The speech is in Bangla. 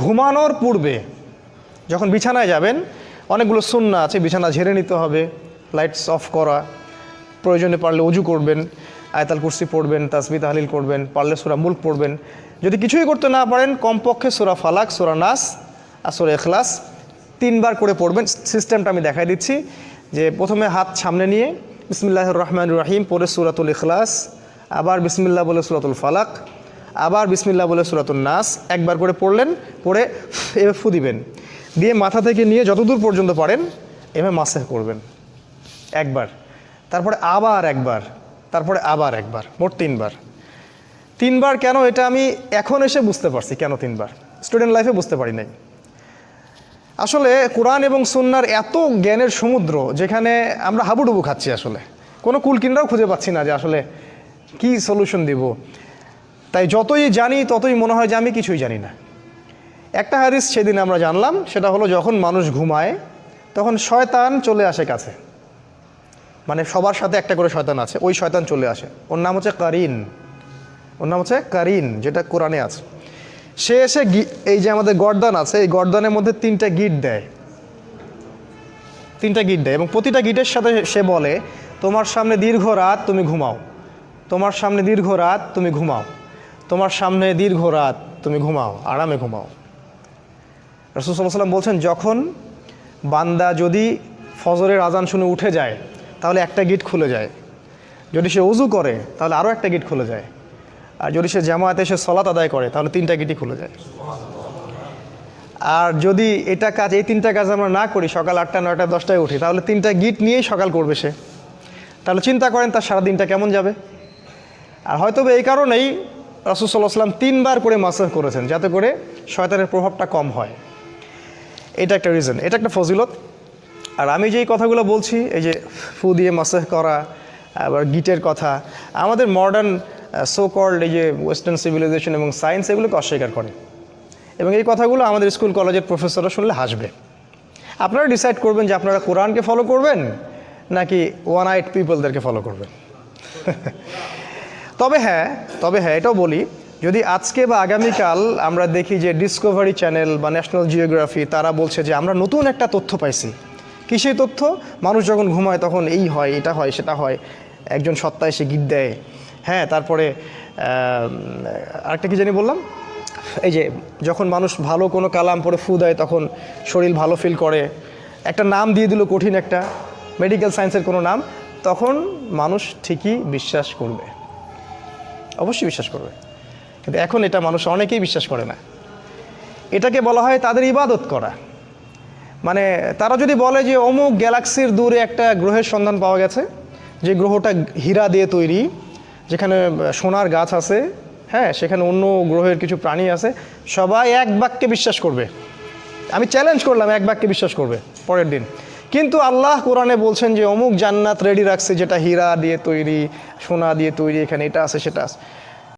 ঘুমানোর পূর্বে যখন বিছানায় যাবেন, অনেকগুলো সুন্নাহ আছে, বিছানা ঝেড়ে নিতে হবে, লাইটস অফ করা, প্রয়োজনে পারলে অজু করবেন, আয়াতুল কুরসি পড়বেন, তাসবিহ তাহলিল করবেন, পারলে সূরা মুলক পড়বেন। যদি কিছুই করতে না পারেন, কমপক্ষে সূরা ফালাক, সূরা নাস আর সূরা ইখলাস 3 বার করে পড়বেন। সিস্টেমটা আমি দেখাই দিচ্ছি, যে প্রথমে হাত সামনে নিয়ে বিসমিল্লাহির রহমানির রহিম পড়ে সূরাতুল ইখলাস, আবার বিসমিল্লাহ বলে সূরাতুল ফালাক, আবার বিসমিল্লাহ বলে সূরাতুল নাস, একবার করে পড়লেন, পড়ে এভাবে ফু দিবেন, দিয়ে মাথা থেকে নিয়ে যতদূর পর্যন্ত পারেন এভাবে মাসেহ করবেন একবার, তারপরে আবার একবার, তারপরে আবার একবার, মোট 3 বার। 3 বার কেন, এটা আমি এখন এসে বুঝতে পারছি কেন 3 বার, স্টুডেন্ট লাইফে বুঝতে পারি নাই। আসলে কোরআন এবং সুন্নাহর এত জ্ঞানের সমুদ্র, যেখানে আমরা হাবুডুবু খাচ্ছি, আসলে কোনো কুলকিনারাও খুঁজে পাচ্ছি না যে আসলে কি সলিউশন দিব। তাই যতই জানি ততই মনে হয় যে আমি কিছুই জানি না। একটা হাদিস সেদিন আমরা জানলাম, সেটা হলো যখন মানুষ ঘুমায় তখন শয়তান চলে আসে কাছে, মানে সবার সাথে একটা করে শয়তান আছে, ওই শয়তান চলে আসে, ওর নাম হচ্ছে কারিন, ওর নাম হচ্ছে কারিন, যেটা কোরআনে আছে। সে এসে এই যে আমাদের গর্দান আছে, এই গর্দানের মধ্যে 3টা গিট দেয়, 3টা গিট দেয়, এবং প্রতিটা গিটের সাথে সে বলে, তোমার সামনে দীর্ঘ রাত, তুমি ঘুমাও, তোমার সামনে দীর্ঘ রাত, তুমি ঘুমাও, তোমার সামনে দীর্ঘ রাত, তুমি ঘুমাও, আরামে ঘুমাও। রাসূল সাল্লাল্লাহু আলাইহি ওয়াসাল্লাম বলছেন, যখন বান্দা যদি ফজরের আজান শুনে উঠে যায় তাহলে একটা গিট খুলে যায়, যদি সে ওযু করে তাহলে আরও একটা গিট খুলে যায়, আর যদি সে জামায়াতে এসে সালাত আদায় করে তাহলে 3টা গিটই খুলে যায়। আর যদি এটা কাজ, এই 3টা কাজ আমরা না করি, সকাল 8টা 9টা 10টায় উঠি, তাহলে 3টা গিট নিয়েই সকাল করবে সে। তাহলে চিন্তা করেন তার সারা দিনটা কেমন যাবে। আর হয়তো এই কারণেই রাসূল সাল্লাল্লাহু আলাইহি ওয়াসাল্লাম 3 বার করে মাসাহ করেছেন, যাতে করে শয়তানের প্রভাবটা কম হয়। এটা একটা রিজন, এটা একটা ফজিলত। আর আমি যেই কথাগুলো বলছি, এই যে ফু দিয়ে মাসাহ করা, আবার গিটের কথা, আমাদের মডার্ন সো কল্ড এই যে ওয়েস্টার্ন সিভিলাইজেশন এবং সায়েন্স এগুলোকে অস্বীকার করে, এবং এই কথাগুলো আমাদের স্কুল কলেজের প্রফেসররা শুনলে হাসবে। আপনারা ডিসাইড করবেন যে আপনারা কোরআনকে ফলো করবেন নাকি ওয়ান আইড পিপলদেরকে ফলো করবেন। তবে হ্যাঁ এটাও বলি, যদি আজকে বা আগামীকাল আমরা দেখি যে ডিসকভারি চ্যানেল বা ন্যাশনাল জিওগ্রাফি তারা বলছে যে আমরা নতুন একটা তথ্য পাইছি, কী সেই তথ্য, মানুষ যখন ঘুমায় তখন এই হয়, এটা হয়, সেটা হয়, একজন সত্তা এসে গিট দেয়, হ্যাঁ, তারপরে আরেকটা কী জানি বললাম, এই যে যখন মানুষ ভালো কোনো কালাম পড়ে ফু দেয় তখন শরীর ভালো ফিল করে, একটা নাম দিয়ে দিল কঠিন একটা মেডিকেল সায়েন্সের কোনো নাম, তখন মানুষ ঠিকই বিশ্বাস করবে, অবশ্যই বিশ্বাস করবে। কিন্তু এখন এটা মানুষ অনেকেই বিশ্বাস করে না। এটাকে বলা হয় তাদের ইবাদত করা। মানে তারা যদি বলে যে অমুক গ্যালাক্সির দূরে একটা গ্রহের সন্ধান পাওয়া গেছে, যে গ্রহটা হীরা দিয়ে তৈরি, যেখানে সোনার গাছ আছে, হ্যাঁ, সেখানে অন্য গ্রহের কিছু প্রাণী আছে, সবাই এক বাক্যে বিশ্বাস করবে। আমি চ্যালেঞ্জ করলাম, এক বাক্যে বিশ্বাস করবে পরের দিন। কিন্তু আল্লাহ কোরআনে বলছেন যে অমুক জান্নাত রেডি রাখছে, যেটা হীরা দিয়ে তৈরি, সোনা দিয়ে তৈরি, এখানে এটা আছে, সেটা আছে।